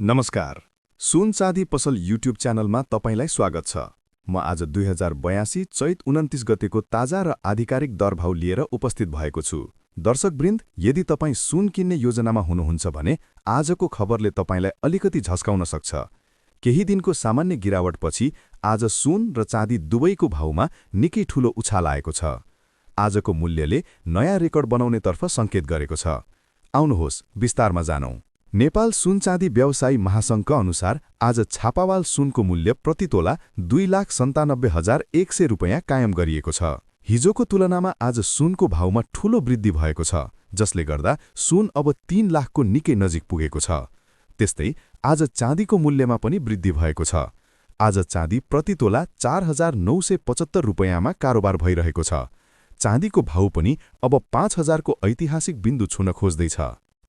नमस्कार। सुन चाँदी पसल युट्युब च्यानलमा तपाईंलाई स्वागत छ। म आज 2082 चैत 29 गतेको ताजा र आधिकारिक दरभाउ लिएर उपस्थित भएको छु। दर्शकवृन्द, यदि तपाईं सुन किन्ने योजनामा हुनुहुन्छ भने आजको खबरले तपाईंलाई अलिकति झस्काउन सक्छ। केही दिनको सामान्य गिरावटपछि आज सुन र चाँदी दुवैको भाउमा निकै ठूलो उछाल आएको छ। आजको मूल्यले नयाँ रेकर्ड बनाउनेतर्फ संकेत गरेको छ। आउनुहोस् विस्तारमा जानौं। नेपाल सुन चाँदी व्यवसायी महासङ्घका अनुसार आज छापावाल सुनको मूल्य प्रति तोला 2,97,100 रुपैयाँ कायम गरिएको छ। हिजोको तुलनामा आज सुनको भाउमा ठूलो वृद्धि भएको छ, जसले गर्दा सुन अब 3 लाखको निकै नजिक पुगेको छ। त्यस्तै आज चाँदीको मूल्यमा पनि वृद्धि भएको छ। आज चाँदी प्रति तोला 4,975 रुपैयाँमा कारोबार भइरहेको छ। चाँदीको भाउ पनि अब 5,000 को ऐतिहासिक बिन्दु छुन खोज्दैछ।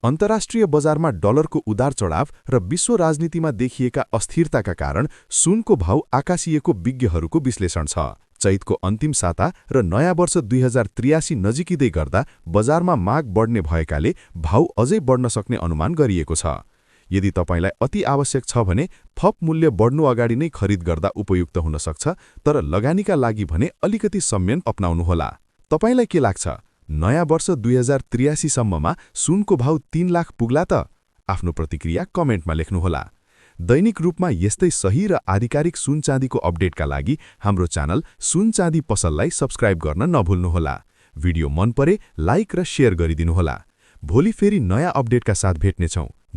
अन्तर्राष्ट्रिय बजारमा डलरको उदार चढाव र विश्व राजनीतिमा देखिएका अस्थिरताका कारण सुनको भाउ आकाशिएको विज्ञहरूको विश्लेषण छ। चैतको अन्तिम साता र नयाँ वर्ष 2083 नजिकिँदै गर्दा बजारमा माग बढ्ने भएकाले भाउ अझै बढ्न सक्ने अनुमान गरिएको छ। यदि तपाईंलाई अति आवश्यक छ भने थप मूल्य बढ्नु अगाडि नै खरिद गर्दा उपयुक्त हुन सक्छ, तर लगानीका लागि भने अलिकति संयम अपनाउनुहोला। तपाईंलाई के लाग्छ? नयाँ वर्ष 2083 सम्ममा सुनको भाउ 3 लाख पुग्ला त? आफ्नो प्रतिक्रिया कमेन्टमा लेख्नुहोला। दैनिक रूपमा यस्तै सही र आधिकारिक सुन चाँदीको अपडेटका लागि हाम्रो च्यानल सुन चाँदी पसललाई सब्स्क्राइब गर्न नभुल्नुहोला। भिडियो मन परे लाइक र शेयर गरिदिनुहोला। भोलि फेरि नयाँ अपडेटका साथ भेट्नेछौं।